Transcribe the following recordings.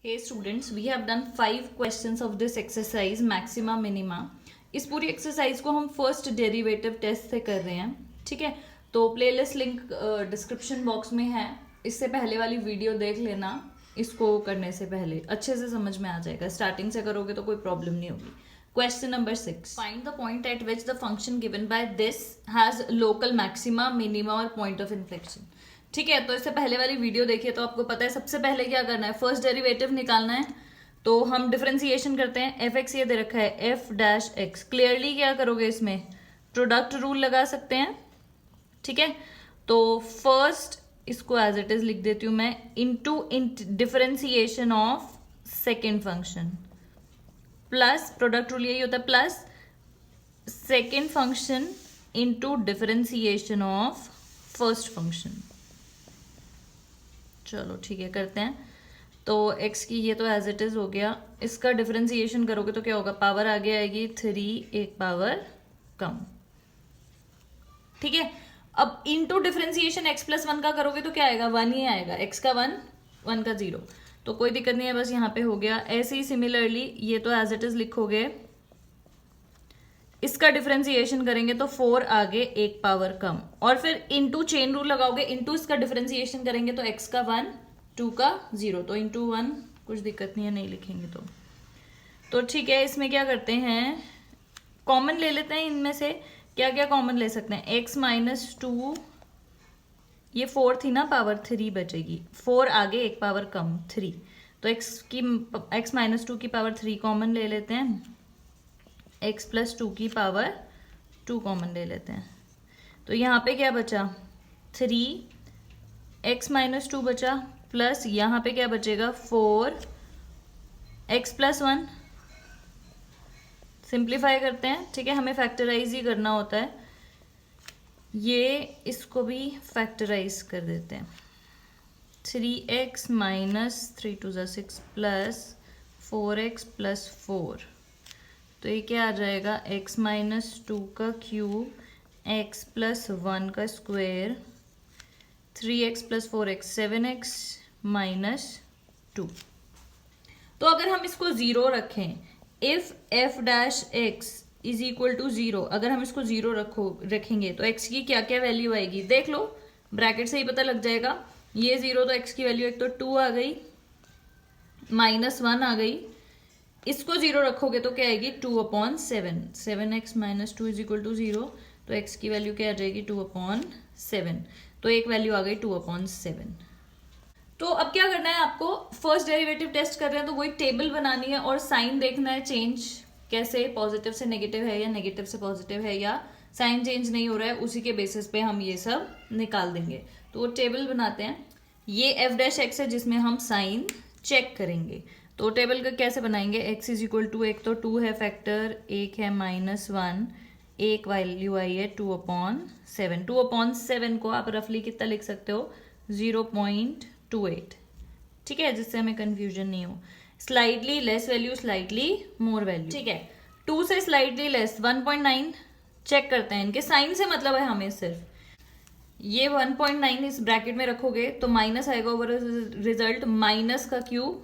Hey students, we have done 5 questions of this exercise maxima minima. इस पूरी exercise को हम फर्स्ट डेरिवेटिव टेस्ट से कर रहे हैं. ठीक है, तो प्लेलिस्ट लिंक डिस्क्रिप्शन बॉक्स में है. इससे पहले वाली वीडियो देख लेना. इसको करने से पहले अच्छे से समझ में आ जाएगा. स्टार्टिंग से करोगे तो कोई प्रॉब्लम नहीं होगी. Question number 6, find the point eight which the function given by this has local maxima minima और पॉइंट ऑफ इन्फ्लेक्शन. ठीक है, तो इससे पहले वाली वीडियो देखिए तो आपको पता है सबसे पहले क्या करना है, फर्स्ट डेरिवेटिव निकालना है. तो हम डिफरेंशिएशन करते हैं. एफ एक्स ये दे रखा है, एफ डैश एक्स. क्लियरली क्या करोगे, इसमें प्रोडक्ट रूल लगा सकते हैं. ठीक है, तो फर्स्ट इसको एज इट इज लिख देती हूं मैं, into differentiation of second function plus product rule यही होता है, plus second function into differentiation of first function. चलो ठीक है, करते हैं. तो x की ये तो एज इट इज हो गया. इसका डिफरेंशिएशन करोगे तो क्या होगा, पावर आगे आएगी 3, एक पावर कम. ठीक है, अब इनटू डिफरेंशिएशन x प्लस 1 का करोगे तो क्या आएगा, 1 ही आएगा. x का 1, 1 का 0, तो कोई दिक्कत नहीं है, बस यहाँ पे हो गया. ऐसे ही सिमिलरली ये तो एज इट इज लिखोगे. इसका डिफरेंशिएशन करेंगे तो 4 आगे एक पावर कम, और फिर इनटू चेन रूल लगाओगे. इनटू इसका डिफरेंशिएशन करेंगे तो x का 1, 2 का 0, तो इनटू 1 कुछ दिक्कत नहीं है, नहीं लिखेंगे तो ठीक है. इसमें क्या करते हैं, कॉमन ले लेते हैं. इनमें से क्या क्या कॉमन ले सकते हैं, x माइनस 2, ये 4 थी ना, पावर 3 बचेगी. 4 आगे एक पावर कम 3, तो x माइनस 2 की पावर 3 कॉमन ले लेते हैं. x प्लस 2 की पावर 2 कॉमन ले लेते हैं. तो यहाँ पे क्या बचा, 3, x माइनस 2 बचा, प्लस यहाँ पे क्या बचेगा, 4, x प्लस 1. सिंप्लीफाई करते हैं. ठीक है, हमें फैक्टराइज ही करना होता है. ये इसको भी फैक्टराइज कर देते हैं. 3x minus 3 2 6 plus 4x plus 4, तो ये क्या आ जाएगा, x माइनस 2 का क्यूब, x प्लस 1 का square, 3x plus 4x 7x minus 2. तो अगर हम इसको 0 रखें, if f dash x is equal to 0, अगर हम इसको 0 रखेंगे तो x की क्या क्या वैल्यू आएगी, देख लो, ब्रैकेट से ही पता लग जाएगा. ये 0 तो x की वैल्यू एक तो 2 आ गई, माइनस 1 आ गई. इसको 0 रखोगे तो क्या आएगी, 2/7. 7x minus 2 is equal to 0, तो x की वैल्यू क्या आ जाएगी, 2/7. तो एक वैल्यू आ गई 2/7. तो अब क्या करना है आपको, फर्स्ट डेरिवेटिव टेस्ट कर रहे हैं तो वही टेबल बनानी है और साइन देखना है चेंज कैसे, पॉजिटिव से नेगेटिव है या नेगेटिव से पॉजिटिव है, या साइन चेंज नहीं हो रहा है, उसी के बेसिस पे हम ये सब निकाल देंगे. तो वो टेबल बनाते हैं. ये एफ डैश एक्स है जिसमें हम साइन चेक करेंगे. तो टेबल का कैसे बनाएंगे, x इज इक्वल टू, एक तो 2 है फैक्टर, एक है -1, एक वैल्यू आई है 2/7. 2/7 को आप रफली कितना लिख सकते हो, 0.28. ठीक है, जिससे हमें कंफ्यूजन नहीं हो. Slightly less value, slightly more value. ठीक है, 2 से स्लाइटली लेस 1.9. चेक करते हैं, इनके साइन से मतलब है हमें सिर्फ. ये 1.9 इस ब्रैकेट में रखोगे तो माइनस आएगा ओवर रिजल्ट, माइनस का क्यूब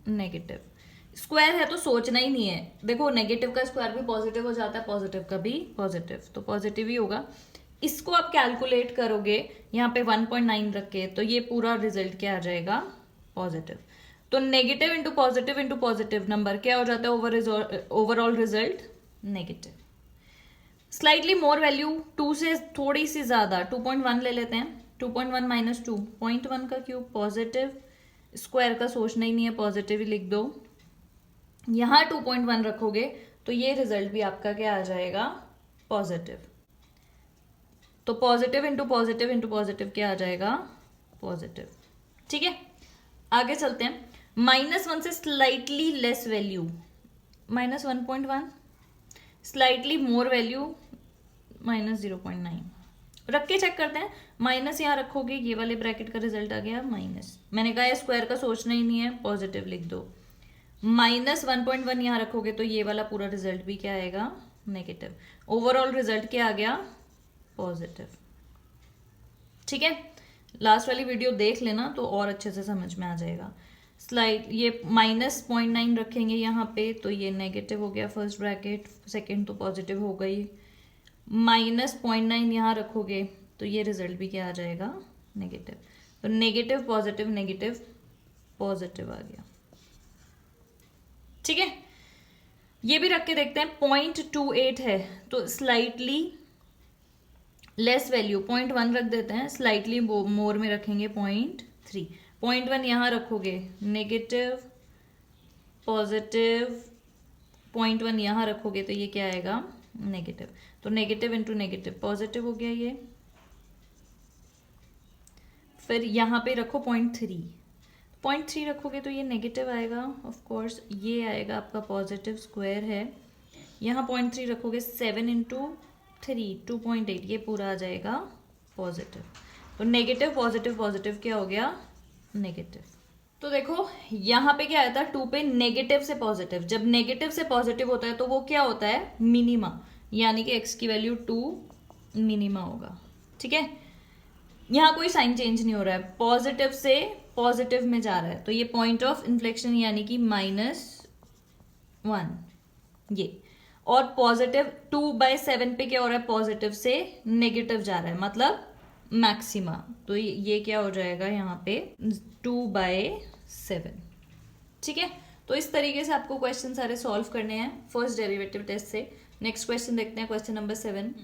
नेगेटिव. स्क्वायर है तो सोचना ही नहीं है. देखो, नेगेटिव का स्क्वायर भी पॉजिटिव हो जाता है, पॉजिटिव का भी पॉजिटिव, तो पॉजिटिव ही होगा. इसको आप कैलकुलेट करोगे यहाँ पे 1.9 रख के, तो ये पूरा रिजल्ट क्या आ जाएगा, पॉजिटिव. तो नेगेटिव इंटू पॉजिटिव नंबर क्या हो जाता है, overall result negative. Slightly more value, 2 से थोड़ी सी ज्यादा, 2.1 ले लेते हैं. 2.1 माइनस 2, 0.1 का क्यूब पॉजिटिव, स्क्वायर का सोचना ही नहीं है, पॉजिटिव ही लिख दो. यहां 2.1 रखोगे तो ये रिजल्ट भी आपका क्या आ जाएगा, पॉजिटिव. तो पॉजिटिव इंटू पॉजिटिव क्या आ जाएगा, पॉजिटिव. ठीक है, आगे चलते हैं. -1 से slightly less value, -1.1, slightly more value -0.9. रख के चेक करते हैं. माइनस यहाँ रखोगे, ये वाले ब्रैकेट का रिजल्ट आ गया माइनस. मैंने कहा स्क्वायर का सोचना ही नहीं है, पॉजिटिव लिख दो. -1.1 यहाँ रखोगे तो ये वाला पूरा रिजल्ट भी क्या आएगा, नेगेटिव. ओवरऑल रिजल्ट क्या आ गया, पॉजिटिव. ठीक है, लास्ट वाली वीडियो देख लेना तो और अच्छे से समझ में आ जाएगा. स्लाइड ये -0.9 रखेंगे यहाँ पे तो ये नेगेटिव हो गया फर्स्ट ब्रैकेट, सेकेंड तो पॉजिटिव हो गई। -0.9 यहाँ रखोगे तो ये रिजल्ट भी क्या आ जाएगा, नेगेटिव। तो नेगेटिव पॉजिटिव आ गया। ठीक है, ये भी रख के देखते हैं। 0.28 है तो स्लाइटली लेस वैल्यू 0.1 रख देते हैं, स्लाइटली मोर में रखेंगे 0.3। 0.1 यहाँ रखोगे नेगेटिव पॉजिटिव, 0.1 यहाँ रखोगे तो ये क्या आएगा, नेगेटिव। तो नेगेटिव इंटू नेगेटिव पॉजिटिव हो गया ये। फिर यहाँ पे रखो 0.3 रखोगे तो ये नेगेटिव आएगा ऑफ कोर्स, ये आएगा आपका पॉजिटिव, स्क्वायर है। यहाँ 0.3 रखोगे 7 इंटू 3 2.8, ये पूरा आ जाएगा पॉजिटिव। तो नेगेटिव पॉजिटिव क्या हो गया, नेगेटिव। तो देखो यहाँ पे क्या आया था, 2 पे नेगेटिव से पॉजिटिव। जब नेगेटिव से पॉजिटिव होता है तो वो क्या होता है, मिनिमा, यानी कि x की वैल्यू 2 मिनिमा होगा। ठीक है, यहाँ कोई साइन चेंज नहीं हो रहा है, पॉजिटिव से पॉजिटिव में जा रहा है तो ये पॉइंट ऑफ इन्फ्लेक्शन यानी कि -1 ये। और पॉजिटिव 2/7 पे क्या हो रहा है, पॉजिटिव से नेगेटिव जा रहा है, मतलब मैक्सिमा। तो ये क्या हो जाएगा यहाँ पे 2/7। ठीक है, तो इस तरीके से आपको क्वेश्चन सारे सॉल्व करने हैं फर्स्ट डेरिवेटिव टेस्ट से। नेक्स्ट क्वेश्चन देखते हैं, question number 7।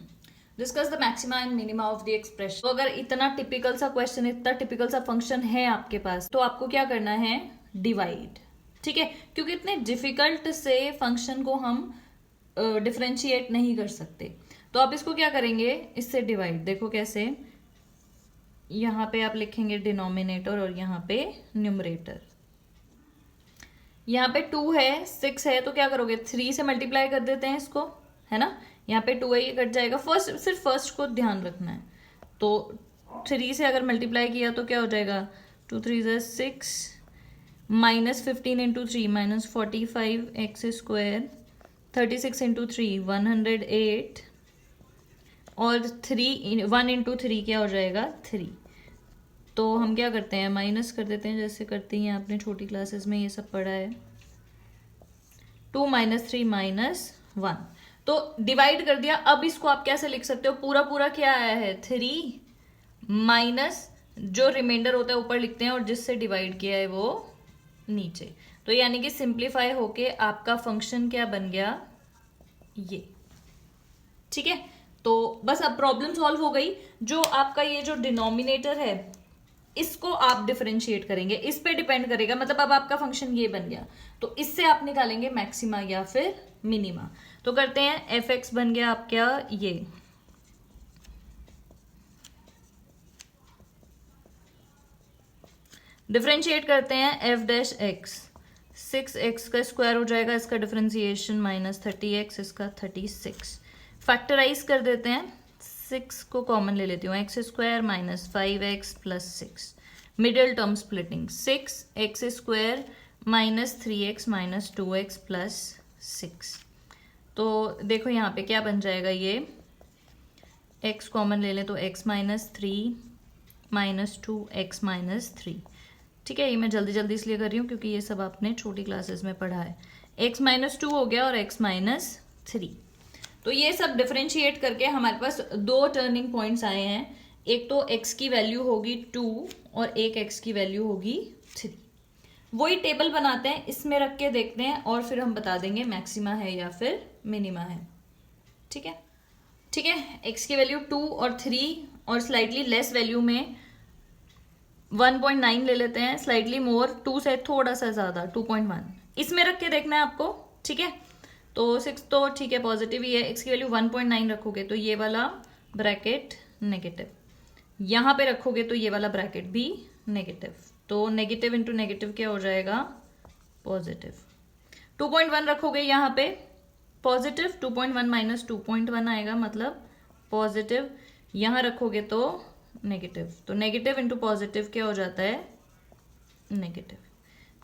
Discuss the maxima and minima of the expression. तो अगर इतना टिपिकल सा क्वेश्चन, इतना टिपिकल सा फंक्शन है आपके पास तो आपको क्या करना है, डिवाइड। ठीक है, क्योंकि इतने डिफिकल्ट से फंक्शन को हम डिफरेंशिएट नहीं कर सकते, तो आप इसको क्या करेंगे, इससे डिवाइड। देखो कैसे, यहाँ पे आप लिखेंगे डिनोमिनेटर और यहाँ पे न्यूमरेटर। यहाँ पे 2 है 6 है तो क्या करोगे, 3 से मल्टीप्लाई कर देते हैं इसको, है ना। यहाँ पे 2 है, ये कट जाएगा। सिर्फ फर्स्ट को ध्यान रखना है। तो 3 से अगर मल्टीप्लाई किया तो क्या हो जाएगा, 2 3 6 -15 इंटू 3 -45 एक्स स्क्वायर, 36 इंटू 3 108, और 1 इंटू 3 क्या हो जाएगा, 3। तो हम क्या करते हैं, माइनस कर देते हैं, जैसे करती हैं आपने छोटी क्लासेस में ये सब पढ़ा है। 2 - 3 -1, तो डिवाइड कर दिया। अब इसको आप कैसे लिख सकते हो, पूरा क्या आया है, 3 माइनस जो रिमाइंडर होता है ऊपर लिखते हैं और जिससे डिवाइड किया है वो नीचे। तो यानी कि सिंप्लीफाई होके आपका फंक्शन क्या बन गया, ये। ठीक है, तो बस अब प्रॉब्लम सॉल्व हो गई। जो आपका ये जो डिनोमिनेटर है इसको आप डिफरेंशिएट करेंगे, इस पे डिपेंड करेगा। मतलब अब आपका फंक्शन ये बन गया तो इससे आप निकालेंगे मैक्सिमा या फिर मिनिमा। तो करते हैं, f(x) बन गया आपका ये, डिफरेंशिएट करते हैं f'(x), 6x का स्क्वायर हो जाएगा, इसका डिफरेंशिएशन -30x, इसका 36। फैक्टराइज कर देते हैं, 6 को कॉमन ले लेती हूँ, x square -5x + 6, middle term splitting, 6x square -3x - 2x + 6। तो देखो यहाँ पे क्या बन जाएगा, ये x कॉमन ले लें तो x -3 -2x -3। ठीक है, ये मैं जल्दी इसलिए कर रही हूँ क्योंकि ये सब आपने छोटी क्लासेस में पढ़ा है। x -2 हो गया और x -3। तो ये सब डिफरेंशिएट करके हमारे पास 2 टर्निंग पॉइंट्स आए हैं। एक तो x की वैल्यू होगी 2 और एक x की वैल्यू होगी 3। वही टेबल बनाते हैं, इसमें रख के देखते हैं और फिर हम बता देंगे मैक्सिमा है या फिर मिनिमा है। ठीक है, x की वैल्यू 2 और 3 और स्लाइटली लेस वैल्यू में 1.9 ले लेते हैं, स्लाइटली मोर 2 से थोड़ा सा ज़्यादा 2.1, इसमें रख के देखना है आपको। ठीक है, तो 6 तो ठीक है पॉजिटिव ही है, x की वैल्यू 1.9 रखोगे तो ये वाला ब्रैकेट नेगेटिव, यहाँ पे रखोगे तो ये वाला ब्रैकेट भी नेगेटिव। तो नेगेटिव इंटू नेगेटिव क्या हो जाएगा, पॉजिटिव। 2.1 रखोगे यहाँ पे पॉजिटिव, 2.1 - 2.1 आएगा, मतलब पॉजिटिव। यहाँ रखोगे तो नेगेटिव, तो नेगेटिव इंटू पॉजिटिव क्या हो जाता है, नेगेटिव।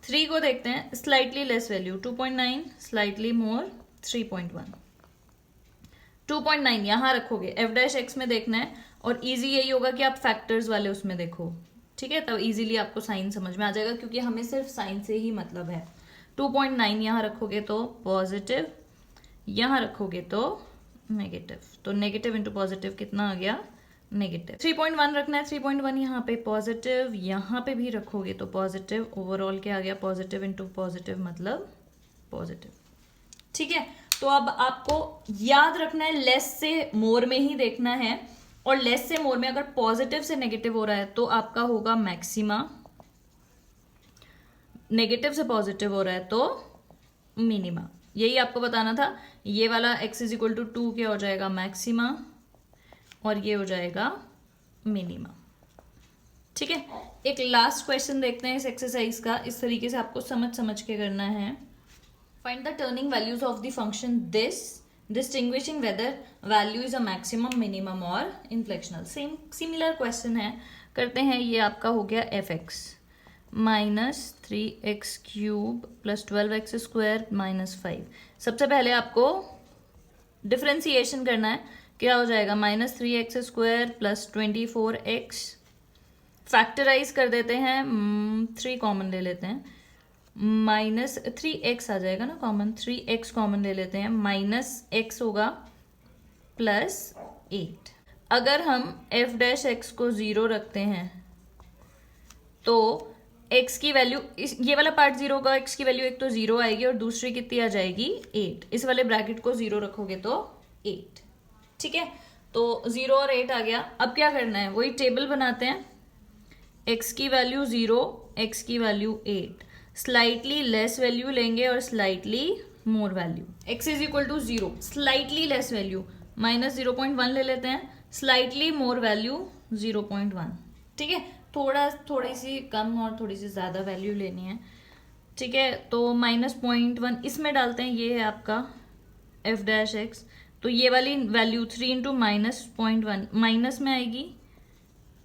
3 को देखते हैं, slightly less value 2.9, slightly more 3.1। 2.9 यहाँ रखोगे, f'(x) में देखना है और इजी यही होगा कि आप फैक्टर्स वाले उसमें देखो। ठीक है, तब इजीली आपको साइन समझ में आ जाएगा, क्योंकि हमें सिर्फ साइन से ही मतलब है। 2.9 यहाँ रखोगे तो पॉजिटिव, यहाँ रखोगे तो नेगेटिव, तो नेगेटिव इंटू पॉजिटिव कितना आ गया, नेगेटिव। 3.1 रखना है, 3.1 यहाँ पे पॉजिटिव, यहाँ पे भी रखोगे तो पॉजिटिव, ओवरऑल क्या आ गया, पॉजिटिव इंटू पॉजिटिव मतलब पॉजिटिव। ठीक है, तो अब आपको याद रखना है लेस से मोर में ही देखना है, और लेस से मोर में अगर पॉजिटिव से नेगेटिव हो रहा है तो आपका होगा मैक्सिमा, नेगेटिव से पॉजिटिव हो रहा है तो मिनिमा। यही आपको बताना था। ये वाला x इज इक्वल टू 2 क्या हो जाएगा, मैक्सिमा, और ये हो जाएगा मिनिमा। ठीक है, एक लास्ट क्वेश्चन देखते हैं इस एक्सरसाइज का। इस तरीके से आपको समझ के करना है। Find the turning values of the function this, distinguishing whether value is a maximum, minimum और इनफ्लेक्शनल। सेम सिमिलर क्वेश्चन है, करते हैं। ये आपका हो गया fx -3x³ + 12x² -5। सबसे पहले आपको डिफ्रेंसिएशन करना है, क्या हो जाएगा, -3x² + 24x, फैक्टराइज कर देते हैं, 3 कॉमन ले लेते हैं, -3x आ जाएगा ना कॉमन, 3x कॉमन ले लेते हैं, -x होगा +8। अगर हम f' को 0 रखते हैं तो x की वैल्यू, ये वाला पार्ट 0 होगा, x की वैल्यू एक तो 0 आएगी और दूसरी कितनी आ जाएगी, 8। इस वाले ब्रैकेट को 0 रखोगे तो 8। ठीक है, तो 0 और 8 आ गया। अब क्या करना है, वही टेबल बनाते हैं। x की वैल्यू 0, x की वैल्यू 8, स्लाइटली लेस वैल्यू लेंगे और slightly more value. x is equal to 0, slightly less value -0.1 ले लेते हैं, स्लाइटली मोर वैल्यू 0.1। ठीक है, थोड़ी सी कम और थोड़ी सी ज़्यादा वैल्यू लेनी है। ठीक है, तो -0.1 इसमें डालते हैं, ये है आपका f'(x), तो ये वाली वैल्यू 3 × -0.1 माइनस में आएगी,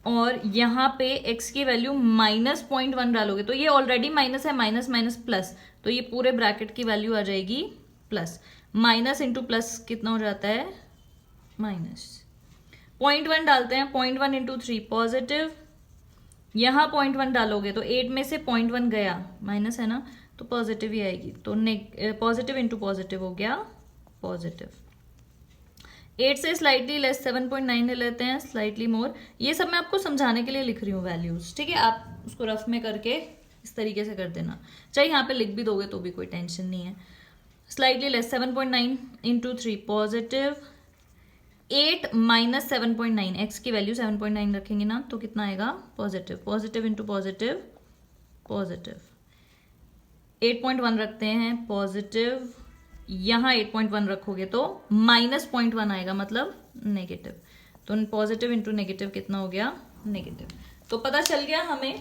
और यहाँ पे x की वैल्यू -0.1 डालोगे तो ये ऑलरेडी माइनस है, माइनस माइनस प्लस, तो ये पूरे ब्रैकेट की वैल्यू आ जाएगी प्लस। माइनस इंटू प्लस कितना हो जाता है, माइनस। 0.1 डालते हैं, 0.1 × 3 पॉजिटिव, यहाँ 0.1 डालोगे तो 8 में से 0.1 गया, माइनस है ना, तो पॉजिटिव ही आएगी, तो पॉजिटिव इंटू पॉजिटिव हो गया पॉजिटिव। 8 से स्लाइटली लेस 7.9 ले लेते हैं, स्लाइटली मोर। ये सब मैं आपको समझाने के लिए लिख रही हूँ वैल्यूज। ठीक है, आप उसको रफ में करके इस तरीके से कर देना, चाहे यहाँ पे लिख भी दोगे तो भी कोई टेंशन नहीं है। स्लाइटली लेस 7.9 × 3 पॉजिटिव, 8 - 7.9, x की वैल्यू 7.9 रखेंगे ना तो कितना आएगा, positive. Positive into positive positive. 8.1 रखते हैं, पॉजिटिव, यहाँ 8.1 रखोगे तो -0.1 आएगा, मतलब नेगेटिव। तो पॉजिटिव इंटू नेगेटिव कितना हो गया, नेगेटिव। तो पता चल गया हमें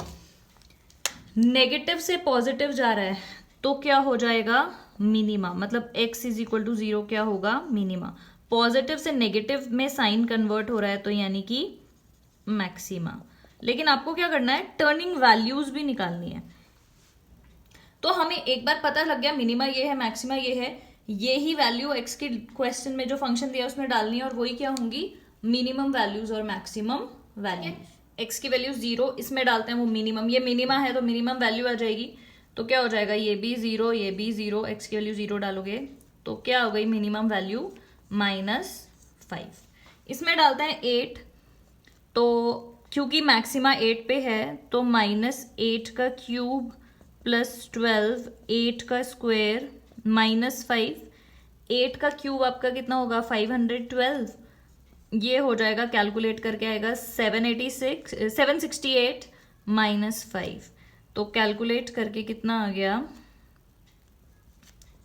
नेगेटिव से पॉजिटिव जा रहा है तो क्या हो जाएगा, मिनिमा, मतलब x इज इक्वल टू 0 क्या होगा, मिनिमा। पॉजिटिव से नेगेटिव में साइन कन्वर्ट हो रहा है तो यानी कि मैक्सिमा। लेकिन आपको क्या करना है, टर्निंग वैल्यूज भी निकालनी है। तो हमें एक बार पता लग गया मिनिमा ये है, मैक्सिमा ये है, ये ही वैल्यू x के क्वेश्चन में जो फंक्शन दिया उसमें डालनी है, और वही क्या होंगी, मिनिमम वैल्यूज और मैक्सिमम वैल्यू। x की वैल्यू 0 इसमें डालते हैं, वो मिनिमम, ये मिनिमा है तो मिनिमम वैल्यू आ जाएगी, तो क्या हो जाएगा, ये भी 0, ये भी 0, x की वैल्यू 0 डालोगे तो क्या हो गई, मिनिमम वैल्यू -5। इसमें डालते हैं 8, तो क्योंकि मैक्सिमा 8 पे है तो -8 का क्यूब + 12, 8 का स्क्वायर -5, 8 का क्यूब आपका कितना होगा, 512, ये हो जाएगा, कैलकुलेट करके आएगा 768 -5, तो कैलकुलेट करके कितना आ गया,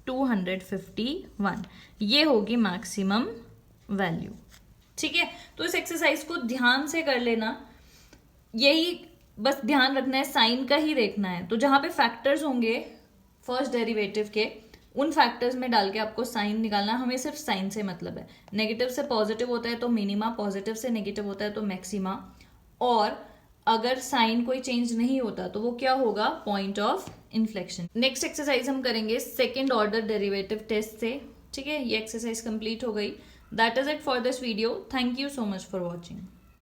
251, ये होगी मैक्सिमम वैल्यू। ठीक है, तो इस एक्सरसाइज को ध्यान से कर लेना, यही बस ध्यान रखना है, साइन का ही देखना है। तो जहां पे फैक्टर्स होंगे फर्स्ट डेरिवेटिव के, उन फैक्टर्स में डाल के आपको साइन निकालना। हमें सिर्फ साइन से मतलब है, नेगेटिव से पॉजिटिव होता है तो मिनिमा, पॉजिटिव से नेगेटिव होता है तो मैक्सिमा, और अगर साइन कोई चेंज नहीं होता तो वो क्या होगा, point of inflection. Next exercise हम करेंगे सेकेंड ऑर्डर डेरिवेटिव टेस्ट से। ठीक है, ये एक्सरसाइज कंप्लीट हो गई। That is it for this video. Thank you so much for watching.